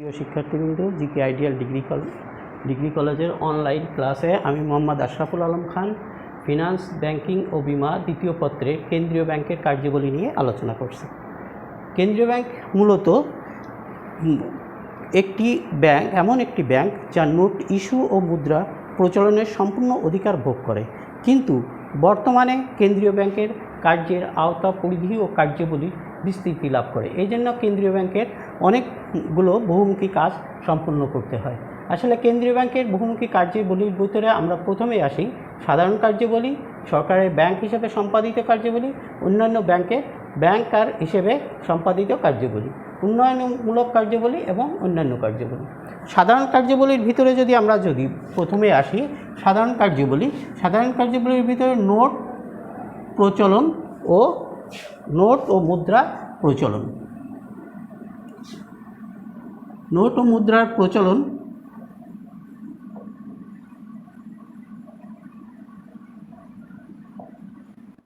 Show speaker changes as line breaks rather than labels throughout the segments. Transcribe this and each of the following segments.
প্রিয় শিক্ষার্থীবৃন্দ, GK ideal degree কলেজের অনলাইন ক্লাসে আমি মোহাম্মদ আশরাফুল আলম খান ফিনান্স, ব্যাংকিং ও বিমা দ্বিতীয় পত্রে কেন্দ্রীয় ব্যাংকের কার্যাবলী নিয়ে আলোচনা করছি। কেন্দ্রীয় ব্যাংক মূলত এমন একটি ব্যাংক যা নোট ইস্যু ও মুদ্রা প্রচলনের সম্পূর্ণ অধিকার ভোগ করে, কিন্তু বর্তমানে কেন্দ্রীয় ব্যাংকের কার্যের আওতা, পরিধি ও কার্যাবলী বিস্তৃতি লাভ করে। এই জন্য কেন্দ্রীয় ব্যাংকের অনেকগুলো বহুমুখী কাজ সম্পূর্ণ করতে হয়। আসলে কেন্দ্রীয় ব্যাংকের বহুমুখী কার্যাবলীর ভিতরে আমরা প্রথমেই আসি সাধারণ কার্যাবলী, সরকারের ব্যাংক হিসেবে সম্পাদিত কার্যাবলী, অন্যান্য ব্যাংকার হিসেবে সম্পাদিত কার্যাবলী, উন্নয়নমূলক কার্যাবলী এবং অন্যান্য কার্যাবলী। সাধারণ কার্যাবলীর ভিতরে আমরা প্রথমে আসি সাধারণ কার্যাবলীর ভিতরে নোট প্রচলন ও মুদ্রা প্রচলন। নোট ও মুদ্রার প্রচলন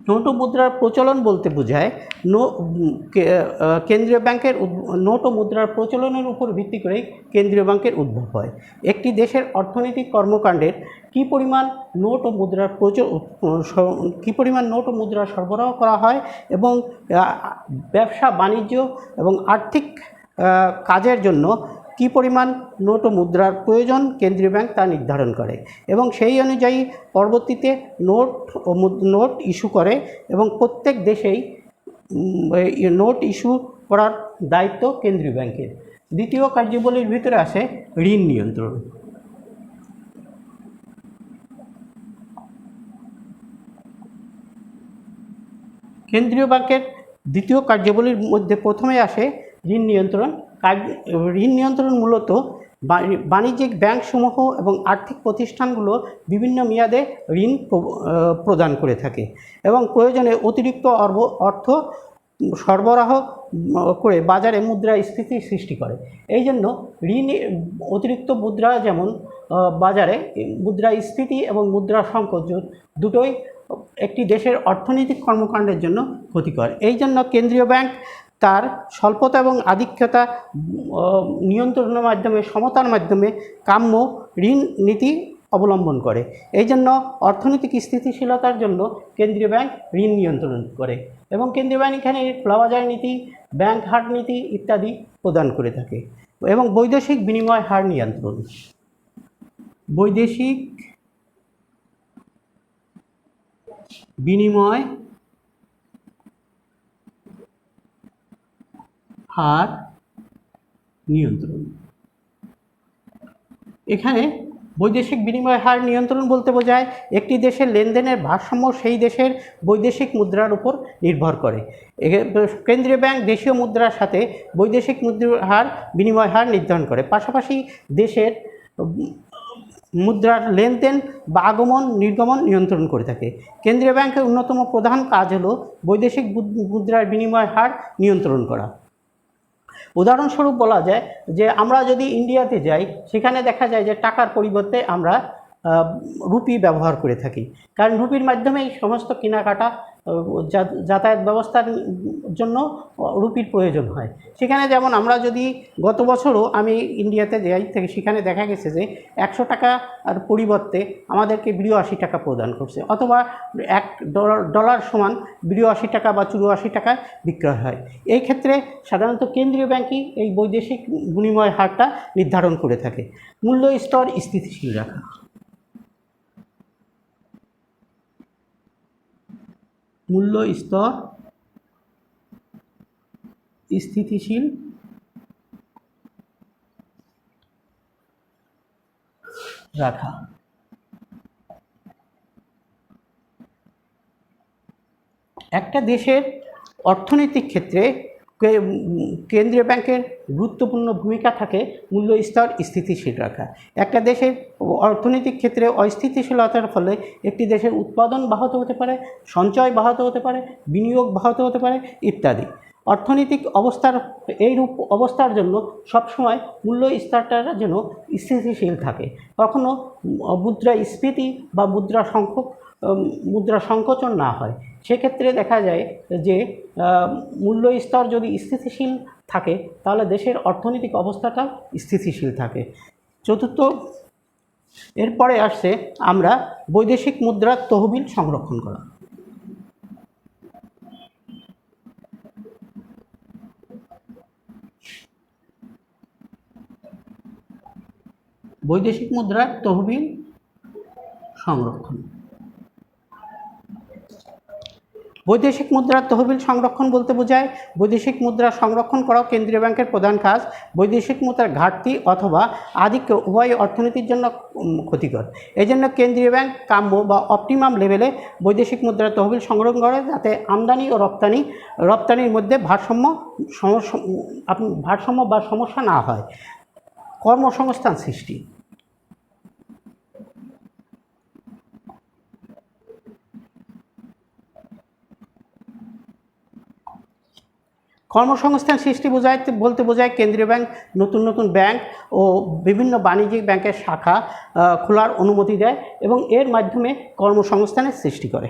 নোট ও মুদ্রার প্রচলন বলতে বোঝায় কেন্দ্রীয় ব্যাংকের নোট ও মুদ্রার প্রচলনের উপর ভিত্তি করেই কেন্দ্রীয় ব্যাংকের উদ্ভব হয়। একটি দেশের অর্থনৈতিক কর্মকাণ্ডের কী পরিমাণ নোট ও মুদ্রা সরবরাহ করা হয় এবং ব্যবসা, বাণিজ্য এবং আর্থিক কাজের জন্য কী পরিমাণ নোট ও মুদ্রার প্রয়োজন কেন্দ্রীয় ব্যাংক তা নির্ধারণ করে এবং সেই অনুযায়ী পরবর্তীতে নোট ইস্যু করে এবং প্রত্যেক দেশেই নোট ইস্যু করার দায়িত্ব কেন্দ্রীয় ব্যাংকের। দ্বিতীয় কার্যাবলীর ভিতরে আসে ঋণ নিয়ন্ত্রণ। কেন্দ্রীয় ব্যাংকের দ্বিতীয় কার্যাবলীর মধ্যে প্রথমে আসে ঋণ নিয়ন্ত্রণ। ঋণ নিয়ন্ত্রণ মূলত বাণিজ্যিক ব্যাংকসমূহ এবং আর্থিক প্রতিষ্ঠানগুলো বিভিন্ন মেয়াদে ঋণ প্রদান করে থাকে এবং প্রয়োজনে অতিরিক্ত অর্থ সরবরাহ করে বাজারে মুদ্রাস্ফীতি সৃষ্টি করে। এই জন্য অতিরিক্ত মুদ্রা যেমন বাজারে মুদ্রাস্ফীতি এবং মুদ্রা সংকট দুটোই একটি দেশের অর্থনৈতিক কর্মকাণ্ডের জন্য ক্ষতিকর। এই জন্য কেন্দ্রীয় ব্যাংক তার স্বল্পতা এবং আধিক্যতা নিয়ন্ত্রণের মাধ্যমে, সমতার মাধ্যমে কাম্য ঋণ নীতি অবলম্বন করে। এই জন্য অর্থনৈতিক স্থিতিশীলতার জন্য কেন্দ্রীয় ব্যাংক ঋণ নিয়ন্ত্রণ করে এবং কেন্দ্রীয় ব্যাংক এখানে খোলাবাজার নীতি, ব্যাংক হার নীতি ইত্যাদি প্রদান করে থাকে। এবং বৈদেশিক বিনিময় হার নিয়ন্ত্রণ। বৈদেশিক বিনিময় হার নিয়ন্ত্রণ। এখানে বৈদেশিক বিনিময় হার নিয়ন্ত্রণ বলতে বোঝায় একটি দেশের লেনদেনের ভারসাম্য সেই দেশের বৈদেশিক মুদ্রার উপর নির্ভর করে। কেন্দ্রীয় ব্যাংক দেশীয় মুদ্রার সাথে বৈদেশিক বিনিময় হার নির্ধারণ করে, পাশাপাশি দেশের মুদ্রার লেনদেন বা আগমন নির্গমন নিয়ন্ত্রণ করে থাকে। কেন্দ্রীয় ব্যাংকের অন্যতম প্রধান কাজ হলো বৈদেশিক মুদ্রার বিনিময় হার নিয়ন্ত্রণ করা। উদাহরণস্বরূপ বলা যায় যে আমরা যদি ইন্ডিয়াতে যাই, সেখানে দেখা যায় যে টাকার পরিবর্তে আমরা রুপি ব্যবহার করে থাকি, কারণ রুপির মাধ্যমেই সমস্ত কেনাকাটা, যাতায়াত ব্যবস্থার জন্য রুপির প্রয়োজন হয়। সেখানে যেমন আমরা যদি গত বছরও আমি ইন্ডিয়াতে যাই থেকে, সেখানে দেখা গেছে যে 100 টাকার পরিবর্তে আমাদেরকে 82 টাকা প্রদান করছে, অথবা $1 সমান 82 টাকা বা 84 টাকায় বিক্রয় হয়। এই ক্ষেত্রে সাধারণত কেন্দ্রীয় ব্যাংকই এই বৈদেশিক বিনিময় হারটা নির্ধারণ করে থাকে। মূল্য স্তর স্থিতিশীল রাখা। মূল্য স্তর স্থিতিশীল রাখা। একটা দেশের অর্থনৈতিক ক্ষেত্রে কেন্দ্রীয় ব্যাংকের গুরুত্বপূর্ণ ভূমিকা থাকে মূল্য স্তর স্থিতিশীল রাখা। একটা দেশের অর্থনৈতিক ক্ষেত্রে অস্থিতিশীলতার ফলে একটি দেশের উৎপাদন ব্যাহত হতে পারে, সঞ্চয় ব্যাহত হতে পারে, বিনিয়োগ ব্যাহত হতে পারে ইত্যাদি। অর্থনৈতিক এইরূপ অবস্থার জন্য সবসময় মূল্য স্তরটা যেন স্থিতিশীল থাকে, কখনো মুদ্রাস্ফীতি বা মুদ্রা সংকোচন না হয়। সেক্ষেত্রে দেখা যায় যে মূল্য স্তর যদি স্থিতিশীল থাকে তাহলে দেশের অর্থনৈতিক অবস্থাটা স্থিতিশীল থাকে। চতুর্থ, এরপরে আসছে আমরা বৈদেশিক মুদ্রার তহবিল সংরক্ষণ করা। বৈদেশিক মুদ্রার তহবিল সংরক্ষণ। বৈদেশিক মুদ্রার তহবিল সংরক্ষণ বলতে বোঝায় বৈদেশিক মুদ্রা সংরক্ষণ করাও কেন্দ্রীয় ব্যাংকের প্রধান কাজ। বৈদেশিক মুদ্রার ঘাটতি অথবা আধিক্য উভয় অর্থনীতির জন্য ক্ষতিকর। এই জন্য কেন্দ্রীয় ব্যাংক কাম্য বা অপটিমাম লেভেলে বৈদেশিক মুদ্রার তহবিল সংগ্রহ করে, যাতে আমদানি ও রপ্তানির মধ্যে ভারসাম্য বা সমস্যা না হয়। কর্মসংস্থান সৃষ্টি। কর্মসংস্থান সৃষ্টি বলতে বোঝায় কেন্দ্রীয় ব্যাংক নতুন নতুন ব্যাংক ও বিভিন্ন বাণিজ্যিক ব্যাংকের শাখা খোলার অনুমতি দেয় এবং এর মাধ্যমে কর্মসংস্থানের সৃষ্টি করে।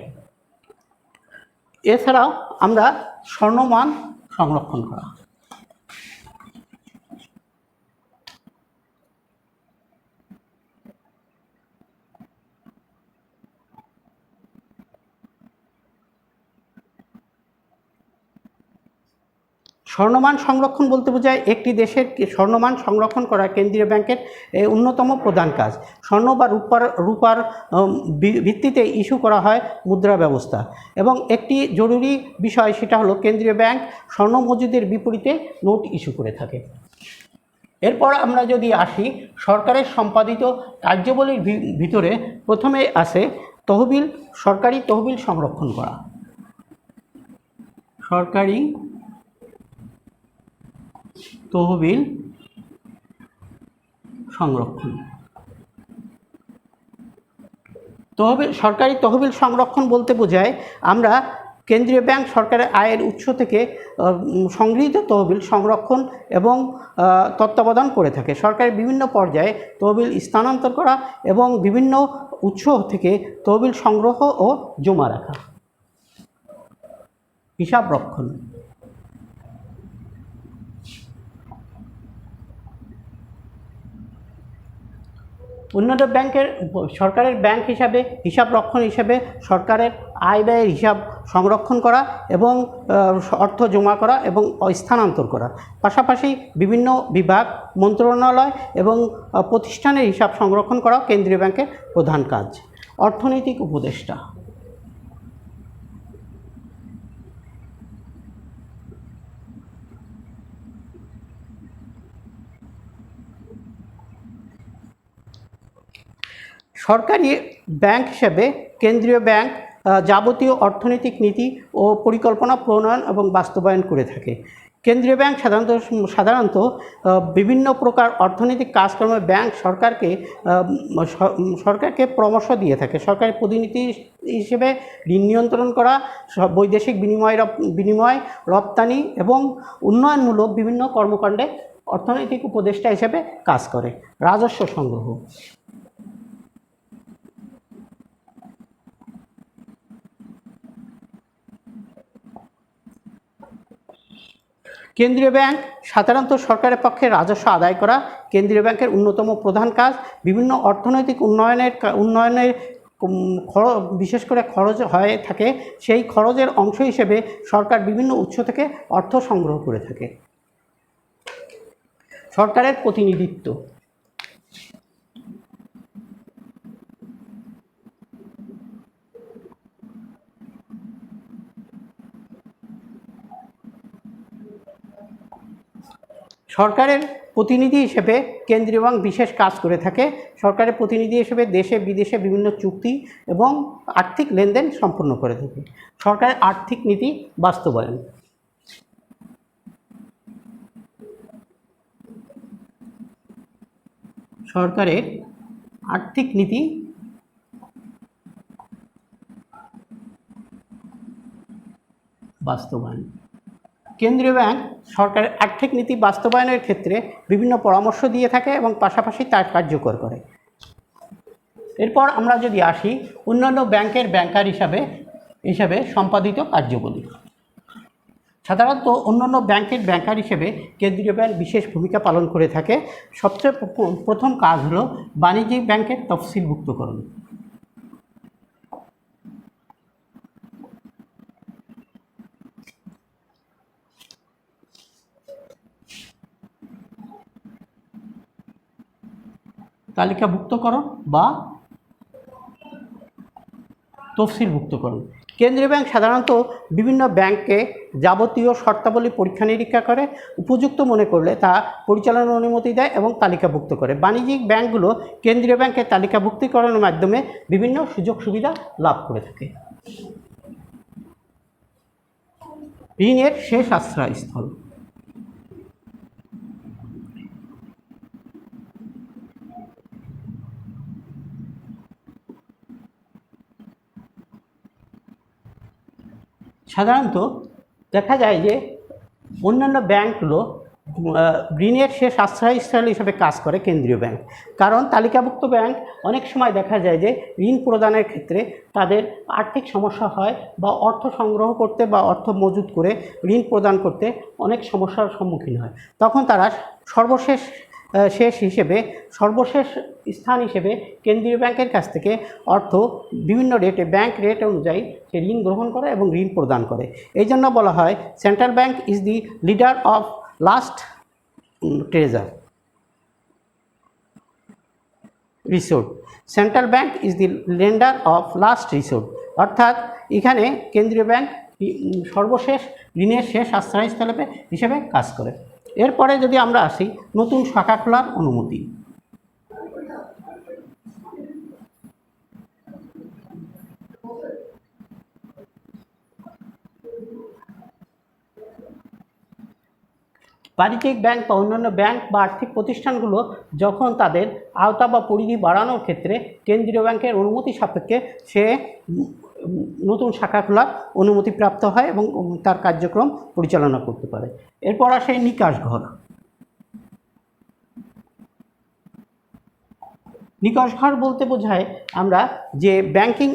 এছাড়াও আমরা স্বর্ণমান সংরক্ষণ করা। স্বর্ণমান সংরক্ষণ বলতে বোঝায় একটি দেশের স্বর্ণমান সংরক্ষণ করা কেন্দ্রীয় ব্যাংকের অন্যতম প্রধান কাজ। স্বর্ণ বা রূপার ভিত্তিতে ইস্যু করা হয় মুদ্রা ব্যবস্থা এবং একটি জরুরি বিষয় সেটা হলো কেন্দ্রীয় ব্যাংক স্বর্ণ মজুদের বিপরীতে নোট ইস্যু করে থাকে। এরপর আমরা যদি আসি সরকারের সম্পাদিত কার্যাবলীর ভিতরে প্রথমে আসে সরকারি তহবিল সংরক্ষণ করা। সরকারি তহবিল সংরক্ষণ। সরকারি তহবিল সংরক্ষণ বলতে বোঝায় আমরা কেন্দ্রীয় ব্যাংক সরকারের আয়ের উৎস থেকে সংগৃহীত তহবিল সংরক্ষণ এবং তত্ত্বাবধান করে থাকে। সরকারের বিভিন্ন পর্যায়ে তহবিল স্থানান্তর করা এবং বিভিন্ন উৎস থেকে তহবিল সংগ্রহ ও জমা রাখা। হিসাব রক্ষণ। উন্নত সরকারের ব্যাংক হিসাবে হিসাব রক্ষণ হিসাবে সরকারের আয় ব্যয়ের হিসাব সংরক্ষণ করা এবং অর্থ জমা করা এবং স্থানান্তর করা। পাশাপাশি বিভিন্ন বিভাগ, মন্ত্রণালয় এবং প্রতিষ্ঠানের হিসাব সংরক্ষণ করা কেন্দ্রীয় ব্যাংকের প্রধান কাজ। অর্থনৈতিক উপদেষ্টা। সরকারি ব্যাংক হিসেবে কেন্দ্রীয় ব্যাংক যাবতীয় অর্থনৈতিক নীতি ও পরিকল্পনা প্রণয়ন এবং বাস্তবায়ন করে থাকে। কেন্দ্রীয় ব্যাংক সাধারণত বিভিন্ন প্রকার অর্থনৈতিক কাজকর্মে ব্যাংক সরকারকে পরামর্শ দিয়ে থাকে। সরকারি প্রতিনিধি হিসেবে ঋণ নিয়ন্ত্রণ করা, বৈদেশিক বিনিময়, রপ্তানি এবং উন্নয়নমূলক বিভিন্ন কর্মকাণ্ডে অর্থনৈতিক উপদেষ্টা হিসেবে কাজ করে। রাজস্ব সংগ্রহ। কেন্দ্রীয় ব্যাংক সাধারণত সরকারের পক্ষে রাজস্ব আদায় করা কেন্দ্রীয় ব্যাংকের অন্যতম প্রধান কাজ। বিভিন্ন অর্থনৈতিক উন্নয়নের বিশেষ করে খরচ হয়ে থাকে, সেই খরচের অংশ হিসেবে সরকার বিভিন্ন উৎস থেকে অর্থ সংগ্রহ করে থাকে। সরকারের প্রতিনিধিত্ব। সরকারের প্রতিনিধি হিসেবে কেন্দ্রীয় ব্যাংক বিশেষ কাজ করে থাকে। সরকারের প্রতিনিধি হিসেবে দেশে বিদেশে বিভিন্ন চুক্তি এবং আর্থিক লেনদেন সম্পন্ন করে থাকে। সরকারের আর্থিক নীতি বাস্তবায়ন। সরকারের আর্থিক নীতি বাস্তবায়ন। কেন্দ্রীয় ব্যাংক সরকারের আর্থিক নীতি বাস্তবায়নের ক্ষেত্রে বিভিন্ন পরামর্শ দিয়ে থাকে এবং পাশাপাশি তা কার্যকর করে। এরপর আমরা যদি আসি অন্যান্য ব্যাংকের ব্যাংকার হিসাবে সম্পাদিত কার্যাবলী। সাধারণত অন্যান্য ব্যাংকের ব্যাংকার হিসেবে কেন্দ্রীয় ব্যাংক বিশেষ ভূমিকা পালন করে থাকে। সবচেয়ে প্রথম কাজ হলো বাণিজ্যিক ব্যাংকের তফসিলভুক্তকরণ। তালিকাভুক্তকরণ বা তফসিলভুক্তকরণ। কেন্দ্রীয় ব্যাংক সাধারণত বিভিন্ন ব্যাংককে যাবতীয় শর্তাবলী পরীক্ষা নিরীক্ষা করে, উপযুক্ত মনে করলে তা পরিচালনার অনুমতি দেয় এবং তালিকাভুক্ত করে। বাণিজ্যিক ব্যাংকগুলো কেন্দ্রীয় ব্যাংকের তালিকাভুক্তিকরণের মাধ্যমে বিভিন্ন সুযোগ সুবিধা লাভ করে থাকে। ঋণের শেষ আশ্রয়স্থল। সাধারণত দেখা যায় যে অন্যান্য ব্যাংকগুলো ঋণের শেষ আশ্রয়স্থল হিসেবে কাজ করে কেন্দ্রীয় ব্যাংক। কারণ তালিকাভুক্ত ব্যাংক অনেক সময় দেখা যায় যে ঋণ প্রদানের ক্ষেত্রে তাদের আর্থিক সমস্যা হয় বা অর্থ সংগ্রহ করতে বা অর্থ মজুত করে ঋণ প্রদান করতে অনেক সমস্যার সম্মুখীন হয়। তখন তারা সর্বশেষ স্থান হিসেবে কেন্দ্রীয় ব্যাংকের কাছ থেকে অর্থ বিভিন্ন রেটে, ব্যাংক রেট অনুযায়ী সে ঋণ গ্রহণ করে এবং ঋণ প্রদান করে। এই জন্য বলা হয় central bank is the leader of last treasure resort. Central bank is the lender of last resort. অর্থাৎ এখানে কেন্দ্রীয় ব্যাংক সর্বশেষ ঋণের শেষ আশ্রয়স্থল হিসেবে কাজ করে। এরপরে যদি আমরা আসি নতুন শাখা খোলার অনুমতি। বাণিজ্যিক ব্যাংক বা অন্যান্য ব্যাংক বা আর্থিক প্রতিষ্ঠানগুলো যখন তাদের আওতা বা পরিধি বাড়ানোর ক্ষেত্রে কেন্দ্রীয় ব্যাংকের অনুমতি সাপেক্ষে সে নতুন শাখা খোলার অনুমতি প্রাপ্ত হয় এবং তার কার্যক্রম পরিচালনা করতে পারে। এরপর আসে নিকাশ ঘর। নিকাশ ঘর বলতে বোঝায় আমরা যে ব্যাংকিং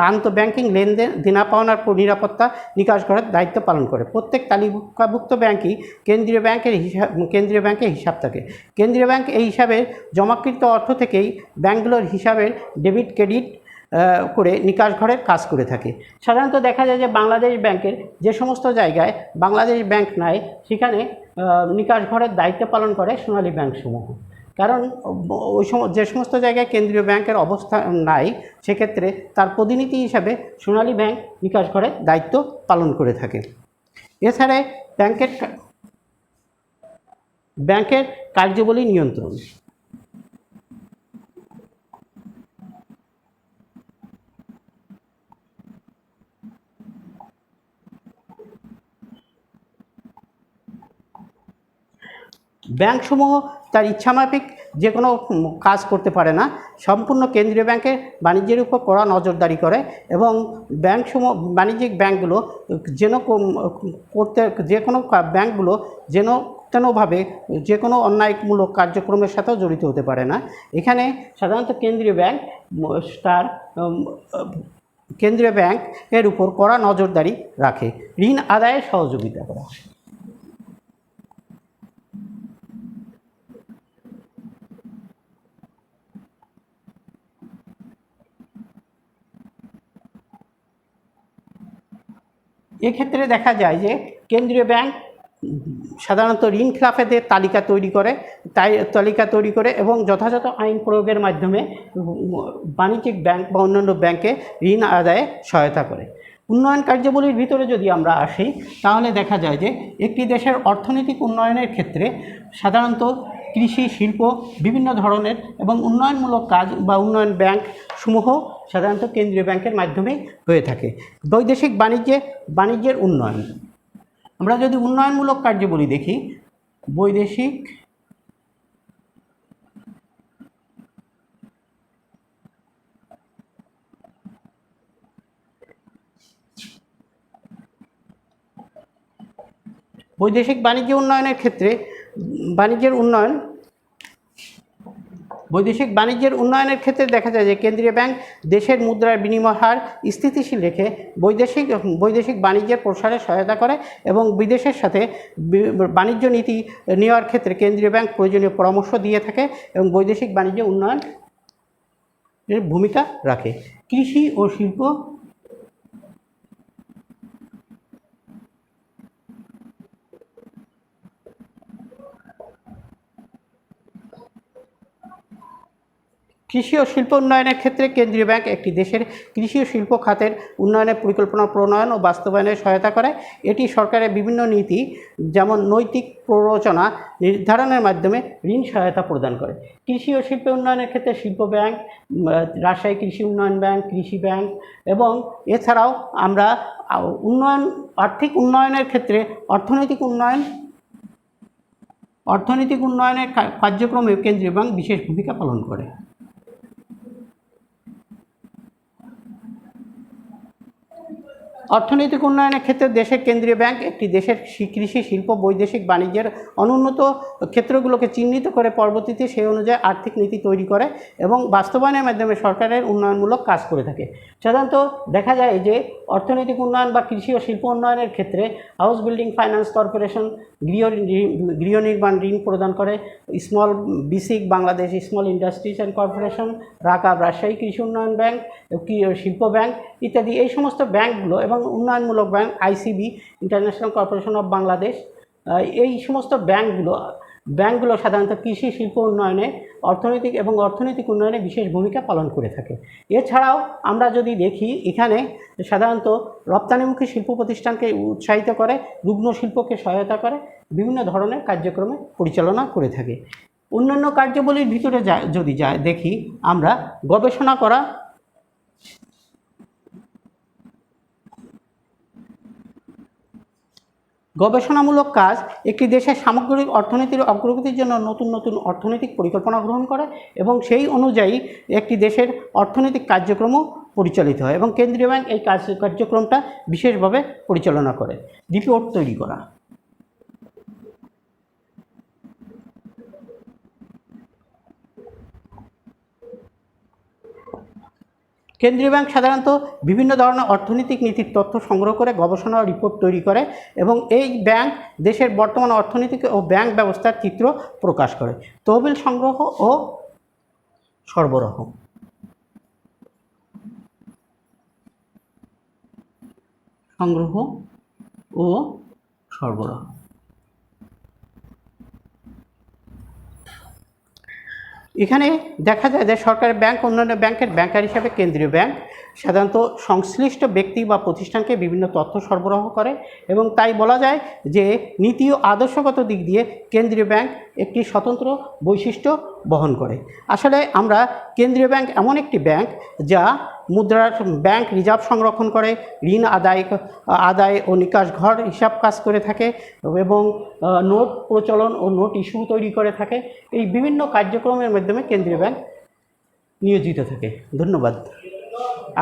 আন্তঃব্যাংকিং লেনদেন দেনা পাওনার নিরাপত্তা নিকাশ ঘরের দায়িত্ব পালন করে। প্রত্যেক তালিকাভুক্ত ব্যাংকই কেন্দ্রীয় ব্যাংকের হিসাব থাকে। কেন্দ্রীয় ব্যাংক এই হিসাবের জমাকৃত অর্থ থেকেই ব্যাংকগুলোর হিসাবের ডেবিট ক্রেডিট করে নিকাশ ঘরের কাজ করে থাকে। সাধারণত দেখা যায় যে বাংলাদেশ ব্যাংকের যে সমস্ত জায়গায় বাংলাদেশ ব্যাংক নাই সেখানে নিকাশ ঘরের দায়িত্ব পালন করে সোনালী ব্যাংকসমূহ। কারণ যে সমস্ত জায়গায় কেন্দ্রীয় ব্যাংকের অবস্থান নাই সেক্ষেত্রে তার প্রতিনিধি হিসাবে সোনালী ব্যাংক নিকাশ ঘরের দায়িত্ব পালন করে থাকে। এছাড়া ব্যাংকের কার্যাবলী নিয়ন্ত্রণ। ব্যাংকসমূহ তার ইচ্ছামাফিক যে কোনো কাজ করতে পারে না। সম্পূর্ণ কেন্দ্রীয় ব্যাংকের বাণিজ্যের উপর কড়া নজরদারি করে এবং বাণিজ্যিক ব্যাংকগুলো ব্যাংকগুলো তেনভাবে যে কোনো অন্যায়মূলক কার্যক্রমের সাথেও জড়িত হতে পারে না। এখানে সাধারণত কেন্দ্রীয় ব্যাংকের উপর কড়া নজরদারি রাখে। ঋণ আদায়ে সহযোগিতা করা। এক্ষেত্রে দেখা যায় যে কেন্দ্রীয় ব্যাংক সাধারণত ঋণ খেলাফেদের তালিকা তৈরি করে এবং যথাযথ আইন প্রয়োগের মাধ্যমে বাণিজ্যিক ব্যাংক বা অন্যান্য ব্যাংকে ঋণ আদায়ে সহায়তা করে। উন্নয়ন কার্যাবলীর ভিতরে যদি আমরা আসি তাহলে দেখা যায় যে একটি দেশের অর্থনৈতিক উন্নয়নের ক্ষেত্রে সাধারণত কৃষি, শিল্প, বিভিন্ন ধরনের এবং উন্নয়নমূলক কাজ বা উন্নয়ন ব্যাংক সমূহ সাধারণত কেন্দ্রীয় ব্যাংকের মাধ্যমেই হয়ে থাকে। বৈদেশিক বাণিজ্যের উন্নয়ন। আমরা যদি উন্নয়নমূলক কার্যাবলী দেখি, বৈদেশিক বাণিজ্য উন্নয়নের ক্ষেত্রে বৈদেশিক বাণিজ্যের উন্নয়নের ক্ষেত্রে দেখা যায় যে কেন্দ্রীয় ব্যাংক দেশের মুদ্রার বিনিময় হার স্থিতিশীল রেখে বৈদেশিক বাণিজ্যের প্রসারে সহায়তা করে এবং বিদেশের সাথে বাণিজ্য নীতি নেওয়ার ক্ষেত্রে কেন্দ্রীয় ব্যাংক প্রয়োজনীয় পরামর্শ দিয়ে থাকে এবং বৈদেশিক বাণিজ্য উন্নয়নের ভূমিকা রাখে। কৃষি ও শিল্প উন্নয়নের ক্ষেত্রে কেন্দ্রীয় ব্যাংক একটি দেশের কৃষি ও শিল্প খাতের উন্নয়নের পরিকল্পনা প্রণয়ন ও বাস্তবায়নে সহায়তা করে। এটি সরকারের বিভিন্ন নীতি যেমন নৈতিক প্ররোচনা নির্ধারণের মাধ্যমে ঋণ সহায়তা প্রদান করে। কৃষি ও শিল্প উন্নয়নের ক্ষেত্রে শিল্প ব্যাংক, রাজশাহী কৃষি উন্নয়ন ব্যাংক, কৃষি ব্যাংক এবং এছাড়াও আমরা আর্থিক উন্নয়নের ক্ষেত্রে অর্থনৈতিক উন্নয়নের কার্যক্রমে কেন্দ্রীয় ব্যাংক বিশেষ ভূমিকা পালন করে। অর্থনৈতিক উন্নয়নের ক্ষেত্রে দেশের কেন্দ্রীয় ব্যাংক একটি দেশের কৃষি শিল্প বৈদেশিক বাণিজ্যের অনুন্নত ক্ষেত্রগুলোকে চিহ্নিত করে পরবর্তীতে সেই অনুযায়ী আর্থিক নীতি তৈরি করে এবং বাস্তবায়নের মাধ্যমে সরকারের উন্নয়নমূলক কাজ করে থাকে। সাধারণত দেখা যায় যে অর্থনৈতিক উন্নয়ন বা কৃষি ও শিল্প উন্নয়নের ক্ষেত্রে হাউস বিল্ডিং ফাইন্যান্স কর্পোরেশন গৃহ নির্মাণ ঋণ প্রদান করে, BSCIC Bangladesh small industries and corporation, Rajshahi কৃষি উন্নয়ন ব্যাংক, শিল্প ব্যাংক ইত্যাদি এই সমস্ত ব্যাংকগুলো এবং উন্নয়নমূলক bank ICB international corporation of Bangladesh, এই সমস্ত ব্যাংকগুলো সাধারণত কৃষি শিল্প উন্নয়নে অর্থনৈতিক উন্নয়নে বিশেষ ভূমিকা পালন করে থাকে। এছাড়াও আমরা যদি দেখি এখানে সাধারণত রপ্তানিমুখী শিল্প প্রতিষ্ঠানকে উৎসাহিত করে, রুগ্ন শিল্পকে সহায়তা করে, বিভিন্ন ধরনের কার্যক্রমে পরিচালনা করে থাকে। অন্যান্য কার্যাবলীর ভিতরে যদি দেখি আমরা গবেষণামূলক কাজ একটি দেশের সামগ্রিক অর্থনীতির অগ্রগতির জন্য নতুন অর্থনৈতিক পরিকল্পনা গ্রহণ করে এবং সেই অনুযায়ী একটি দেশের অর্থনৈতিক কার্যক্রমও পরিচালিত হয় এবং কেন্দ্রীয় ব্যাংক এই কার্যক্রমটা বিশেষভাবে পরিচালনা করে। রিপোর্ট তৈরি করা। কেন্দ্রীয় ব্যাংক সাধারণত বিভিন্ন ধরনের অর্থনৈতিক নীতির তথ্য সংগ্রহ করে গবেষণা রিপোর্ট তৈরি করে এবং এই ব্যাংক দেশের বর্তমান অর্থনৈতিক ও ব্যাংক ব্যবস্থার চিত্র প্রকাশ করে। তহবিল সংগ্রহ ও সরবরাহ। এখানে দেখা যায় যে সরকারের ব্যাংক অন্যান্য ব্যাংকের ব্যাংকার হিসাবে কেন্দ্রীয় ব্যাংক সাধারণত সংশ্লিষ্ট ব্যক্তি বা প্রতিষ্ঠানকে বিভিন্ন তথ্য সরবরাহ করে এবং তাই বলা যায় যে নীতি ও আদর্শগত দিক দিয়ে কেন্দ্রীয় ব্যাংক একটি স্বতন্ত্র বৈশিষ্ট্য বহন করে। আসলে আমরা কেন্দ্রীয় ব্যাংক এমন একটি ব্যাংক যা ব্যাংক রিজার্ভ সংরক্ষণ করে, ঋণ আদায় ও নিকাশ ঘর হিসাব কাজ করে থাকে এবং নোট প্রচলন ও নোট ইস্যু তৈরি করে থাকে। এই বিভিন্ন কার্যক্রমের মাধ্যমে কেন্দ্রীয় ব্যাংক নিয়োজিত থাকে। ধন্যবাদ।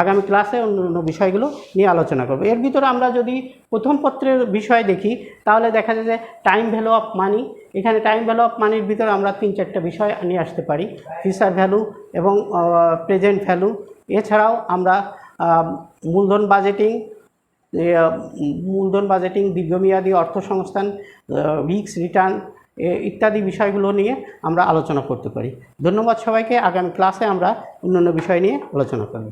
আগামী ক্লাসে অন্য বিষয়গুলো নিয়ে আলোচনা করব। এর ভিতরে আমরা যদি প্রথম পত্রের বিষয় দেখি তাহলে দেখা যায় যে টাইম ভ্যালু অফ মানি। এখানে টাইম ভ্যালু অফ মানির ভিতরে আমরা 3-4টা বিষয় নিয়ে আসতে পারি, ফিউচার ভ্যালু এবং প্রেজেন্ট ভ্যালু। এছাড়াও আমরা মূলধন বাজেটিং, দীর্ঘমেয়াদী অর্থসংস্থান, রিস্ক রিটার্ন ইত্যাদি বিষয়গুলো নিয়ে আমরা আলোচনা করতে পারি। ধন্যবাদ সবাইকে। আগামী ক্লাসে আমরা অন্যান্য বিষয় নিয়ে আলোচনা করব।